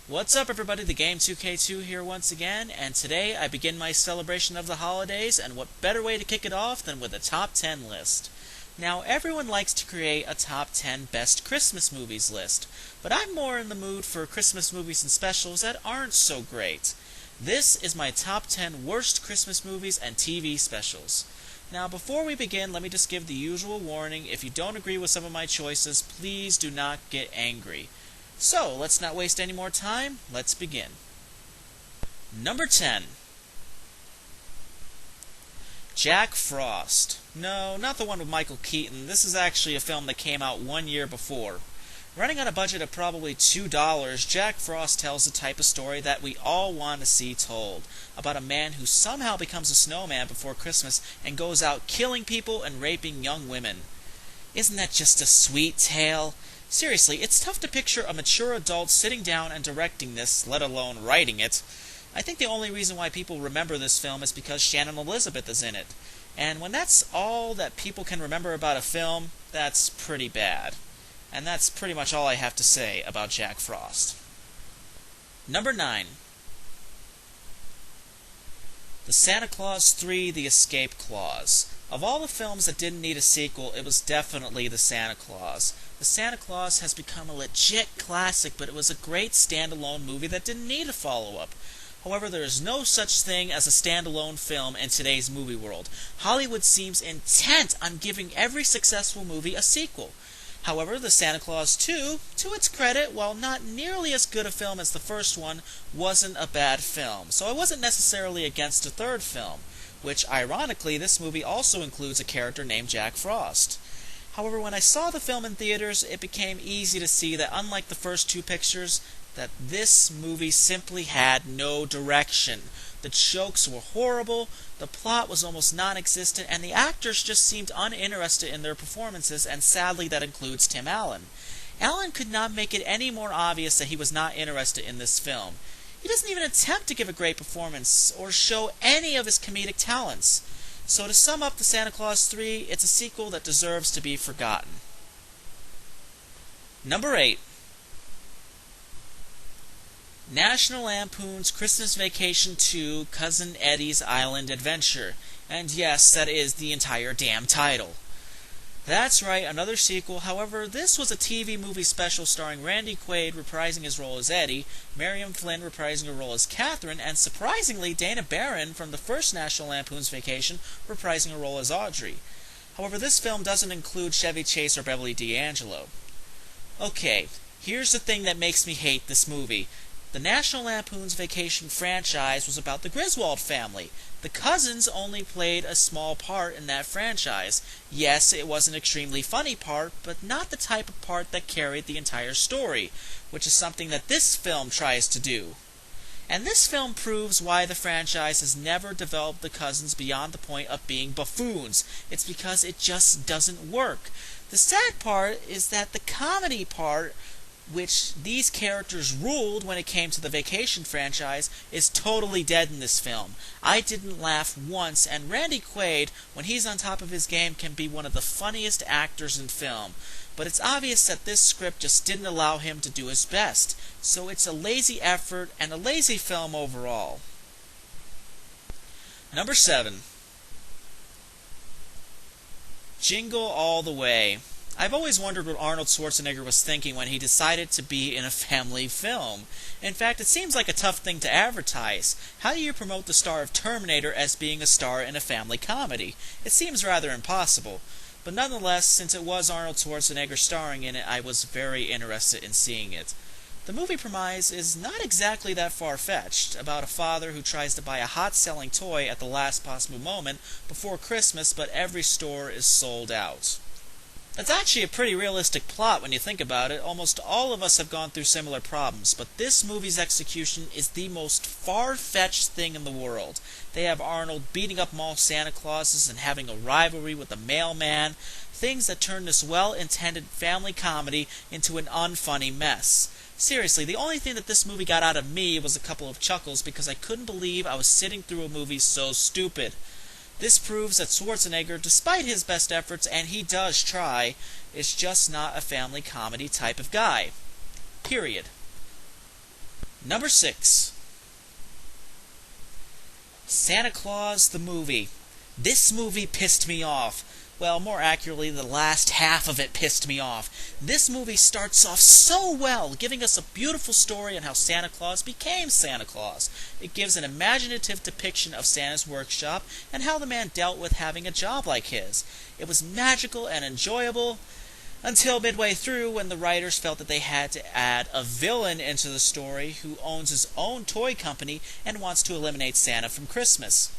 What's up, everybody? The Game 2K2 here once again, and today I begin my celebration of the holidays, and what better way to kick it off than with a top 10 list. Now, everyone likes to create a top 10 best Christmas movies list, but I'm more in the mood for Christmas movies and specials that aren't so great. This is my top 10 worst Christmas movies and TV specials. Now, before we begin, let me just give the usual warning. If you don't agree with some of my choices, please do not get angry. So, let's not waste any more time. Let's begin. Number 10. Jack Frost. No, not the one with Michael Keaton. This is actually a film that came out 1 year before. Running on a budget of probably $2, Jack Frost tells the type of story that we all want to see told, about a man who somehow becomes a snowman before Christmas and goes out killing people and raping young women. Isn't that just a sweet tale? Seriously, it's tough to picture a mature adult sitting down and directing this, let alone writing it. I think the only reason why people remember this film is because Shannon Elizabeth is in it. And when that's all that people can remember about a film, that's pretty bad. And that's pretty much all I have to say about Jack Frost. Number 9. The Santa Claus 3: The Escape Clause. Of all the films that didn't need a sequel, it was definitely The Santa Claus. The Santa Claus has become a legit classic, but it was a great standalone movie that didn't need a follow-up. However, there is no such thing as a standalone film in today's movie world. Hollywood seems intent on giving every successful movie a sequel. However, The Santa Claus 2, to its credit, while not nearly as good a film as the first one, wasn't a bad film. So I wasn't necessarily against a third film, which, ironically, this movie also includes a character named Jack Frost. However, when I saw the film in theaters, it became easy to see that unlike the first two pictures, that this movie simply had no direction. The jokes were horrible, the plot was almost non-existent, and the actors just seemed uninterested in their performances, and sadly that includes Tim Allen. Allen could not make it any more obvious that he was not interested in this film. He doesn't even attempt to give a great performance, or show any of his comedic talents. So to sum up The Santa Claus 3, it's a sequel that deserves to be forgotten. Number 8. National Lampoon's Christmas Vacation 2: Cousin Eddie's Island Adventure. And yes, that is the entire damn title. That's right, another sequel. However, this was a TV movie special starring Randy Quaid reprising his role as Eddie, Marion Flynn reprising her role as Catherine, and surprisingly, Dana Barron from the first National Lampoon's Vacation reprising her role as Audrey. However, this film doesn't include Chevy Chase or Beverly D'Angelo. Okay, here's the thing that makes me hate this movie. The National Lampoon's Vacation franchise was about the Griswold family. The cousins only played a small part in that franchise. Yes, it was an extremely funny part, but not the type of part that carried the entire story, which is something that this film tries to do. And this film proves why the franchise has never developed the cousins beyond the point of being buffoons. It's because it just doesn't work. The sad part is that the comedy part, which these characters ruled when it came to the Vacation franchise, is totally dead in this film. I didn't laugh once, and Randy Quaid, when he's on top of his game, can be one of the funniest actors in film. But it's obvious that this script just didn't allow him to do his best. So it's a lazy effort and a lazy film overall. Number 7. Jingle All The Way. I've always wondered what Arnold Schwarzenegger was thinking when he decided to be in a family film. In fact, it seems like a tough thing to advertise. How do you promote the star of Terminator as being a star in a family comedy? It seems rather impossible. But nonetheless, since it was Arnold Schwarzenegger starring in it, I was very interested in seeing it. The movie premise is not exactly that far-fetched, about a father who tries to buy a hot-selling toy at the last possible moment before Christmas, but every store is sold out. That's actually a pretty realistic plot when you think about it. Almost all of us have gone through similar problems, but this movie's execution is the most far-fetched thing in the world. They have Arnold beating up mall Santa Clauses and having a rivalry with the mailman, things that turn this well-intended family comedy into an unfunny mess. Seriously, the only thing that this movie got out of me was a couple of chuckles because I couldn't believe I was sitting through a movie so stupid. This proves that Schwarzenegger, despite his best efforts, and he does try, is just not a family comedy type of guy. Period. Number 6. Santa Claus the movie. This movie pissed me off. Well, more accurately, the last half of it pissed me off. This movie starts off so well, giving us a beautiful story on how Santa Claus became Santa Claus. It gives an imaginative depiction of Santa's workshop and how the man dealt with having a job like his. It was magical and enjoyable until midway through when the writers felt that they had to add a villain into the story who owns his own toy company and wants to eliminate Santa from Christmas.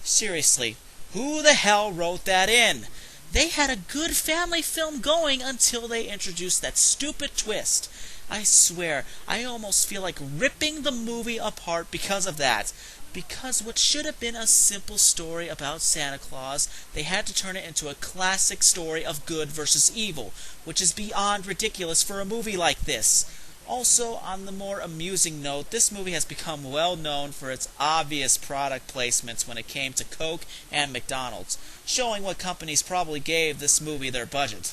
Seriously, who the hell wrote that in? They had a good family film going until they introduced that stupid twist. I swear, I almost feel like ripping the movie apart because of that. Because what should have been a simple story about Santa Claus, they had to turn it into a classic story of good versus evil, which is beyond ridiculous for a movie like this. Also, on the more amusing note, this movie has become well known for its obvious product placements when it came to Coke and McDonald's, showing what companies probably gave this movie their budget.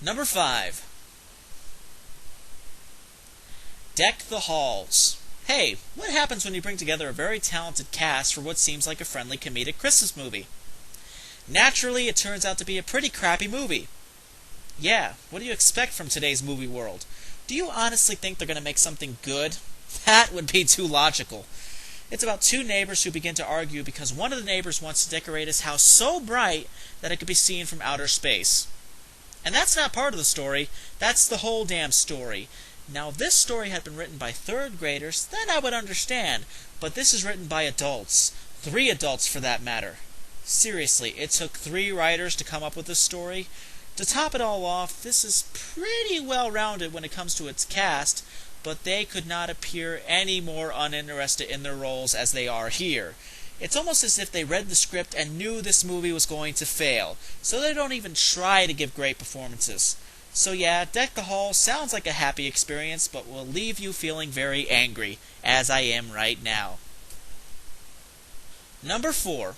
Number 5. Deck the Halls. Hey, what happens when you bring together a very talented cast for what seems like a friendly comedic Christmas movie? Naturally, it turns out to be a pretty crappy movie. Yeah, what do you expect from today's movie world? Do you honestly think they're going to make something good? That would be too logical. It's about two neighbors who begin to argue because one of the neighbors wants to decorate his house so bright that it could be seen from outer space. And that's not part of the story, that's the whole damn story. Now, if this story had been written by third graders, then I would understand, but this is written by adults. 3 adults for that matter. Seriously, it took 3 writers to come up with this story. To top it all off, this is pretty well-rounded when it comes to its cast, but they could not appear any more uninterested in their roles as they are here. It's almost as if they read the script and knew this movie was going to fail, so they don't even try to give great performances. So yeah, Deck the Halls sounds like a happy experience, but will leave you feeling very angry, as I am right now. Number 4.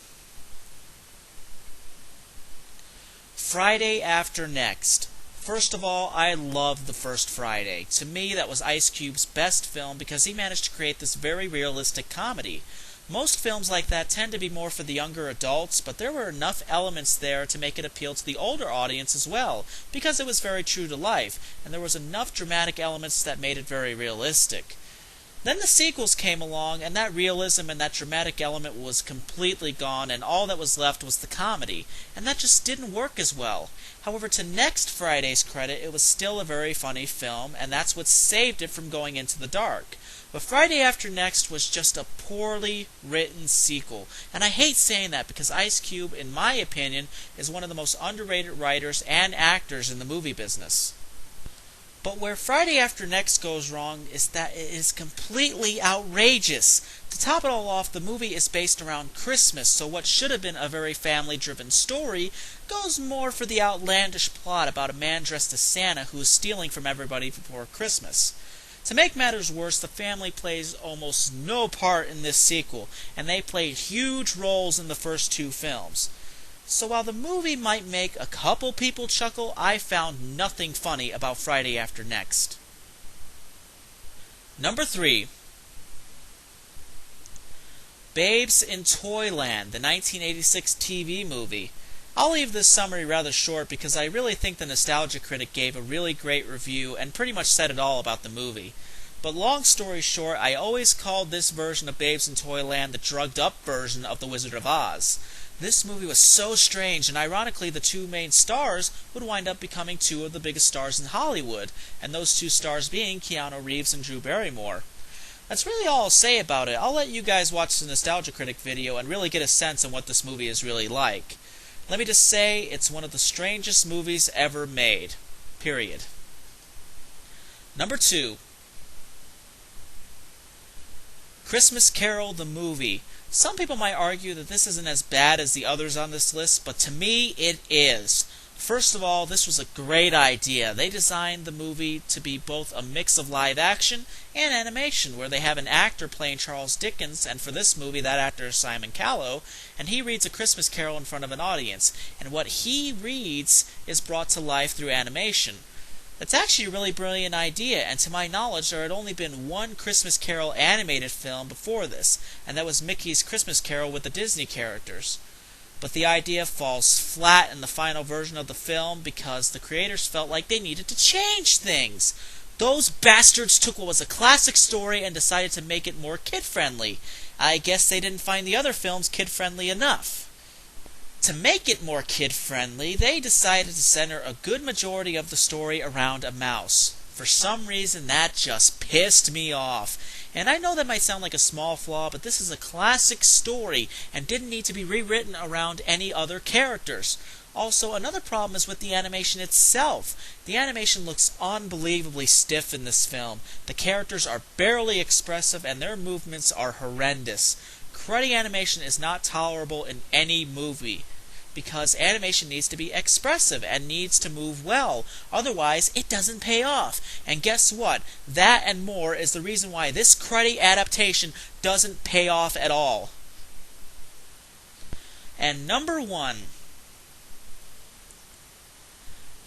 Friday After Next. First of all, I loved the first Friday. To me, that was Ice Cube's best film because he managed to create this very realistic comedy. Most films like that tend to be more for the younger adults, but there were enough elements there to make it appeal to the older audience as well, because it was very true to life, and there was enough dramatic elements that made it very realistic. Then the sequels came along, and that realism and that dramatic element was completely gone, and all that was left was the comedy, and that just didn't work as well. However, to next Friday's credit, it was still a very funny film, and that's what saved it from going into the dark. But Friday After Next was just a poorly written sequel, and I hate saying that because Ice Cube, in my opinion, is one of the most underrated writers and actors in the movie business. But where Friday After Next goes wrong is that it is completely outrageous. To top it all off, the movie is based around Christmas, so what should have been a very family-driven story goes more for the outlandish plot about a man dressed as Santa who is stealing from everybody before Christmas. To make matters worse, the family plays almost no part in this sequel, and they played huge roles in the first 2 films. So while the movie might make a couple people chuckle, I found nothing funny about Friday After Next. Number 3. Babes in Toyland, the 1986 TV movie. I'll leave this summary rather short because I really think the Nostalgia Critic gave a really great review and pretty much said it all about the movie. But long story short, I always called this version of Babes in Toyland the drugged-up version of The Wizard of Oz. This movie was so strange, and ironically the 2 main stars would wind up becoming 2 of the biggest stars in Hollywood, and those 2 stars being Keanu Reeves and Drew Barrymore. That's really all I'll say about it. I'll let you guys watch the Nostalgia Critic video and really get a sense of what this movie is really like. Let me just say, it's one of the strangest movies ever made. Period. Number 2. Christmas Carol the movie. Some people might argue that this isn't as bad as the others on this list, but to me, it is. First of all, this was a great idea. They designed the movie to be both a mix of live action and animation, where they have an actor playing Charles Dickens, and for this movie, that actor is Simon Callow, and he reads A Christmas Carol in front of an audience, and what he reads is brought to life through animation. That's actually a really brilliant idea, and to my knowledge there had only been one Christmas Carol animated film before this, and that was Mickey's Christmas Carol with the Disney characters. But the idea falls flat in the final version of the film because the creators felt like they needed to change things. Those bastards took what was a classic story and decided to make it more kid-friendly. I guess they didn't find the other films kid-friendly enough. To make it more kid-friendly, they decided to center a good majority of the story around a mouse. For some reason, that just pissed me off. And I know that might sound like a small flaw, but this is a classic story and didn't need to be rewritten around any other characters. Also, another problem is with the animation itself. The animation looks unbelievably stiff in this film. The characters are barely expressive and their movements are horrendous. Cruddy animation is not tolerable in any movie because animation needs to be expressive and needs to move well. Otherwise, it doesn't pay off. And guess what? That and more is the reason why this cruddy adaptation doesn't pay off at all. And number 1,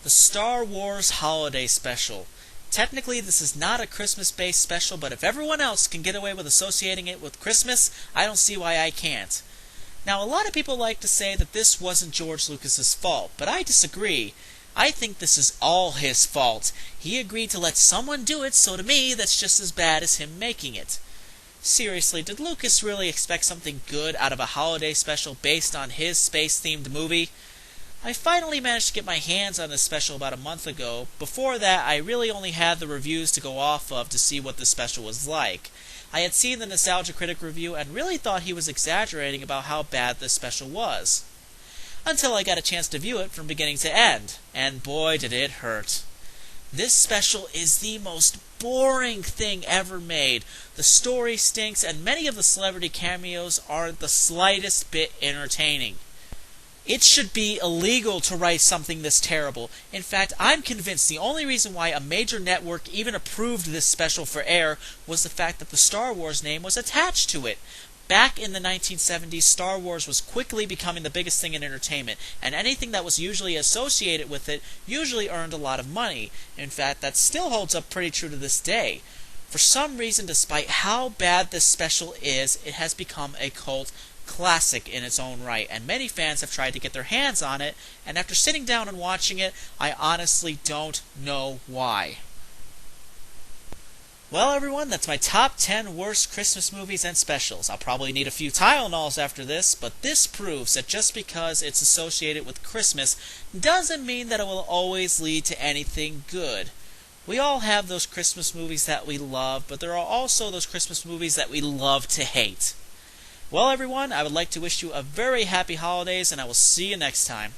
the Star Wars Holiday Special. Technically, this is not a Christmas-based special, but if everyone else can get away with associating it with Christmas, I don't see why I can't. Now, a lot of people like to say that this wasn't George Lucas's fault, but I disagree. I think this is all his fault. He agreed to let someone do it, so to me, that's just as bad as him making it. Seriously, did Lucas really expect something good out of a holiday special based on his space-themed movie? I finally managed to get my hands on this special about a month ago. Before that, I really only had the reviews to go off of to see what the special was like. I had seen the Nostalgia Critic review and really thought he was exaggerating about how bad this special was. Until I got a chance to view it from beginning to end, and boy did it hurt. This special is the most boring thing ever made. The story stinks, and many of the celebrity cameos aren't the slightest bit entertaining. It should be illegal to write something this terrible. In fact, I'm convinced the only reason why a major network even approved this special for air was the fact that the Star Wars name was attached to it. Back in the 1970s, Star Wars was quickly becoming the biggest thing in entertainment, and anything that was usually associated with it usually earned a lot of money. In fact, that still holds up pretty true to this day. For some reason, despite how bad this special is, it has become a cult classic in its own right, and many fans have tried to get their hands on it, and after sitting down and watching it, I honestly don't know why. Well, everyone, that's my top 10 worst Christmas movies and specials. I'll probably need a few Tylenols after this, but this proves that just because it's associated with Christmas doesn't mean that it will always lead to anything good. We all have those Christmas movies that we love, but there are also those Christmas movies that we love to hate. Well, everyone, I would like to wish you a very happy holidays, and I will see you next time.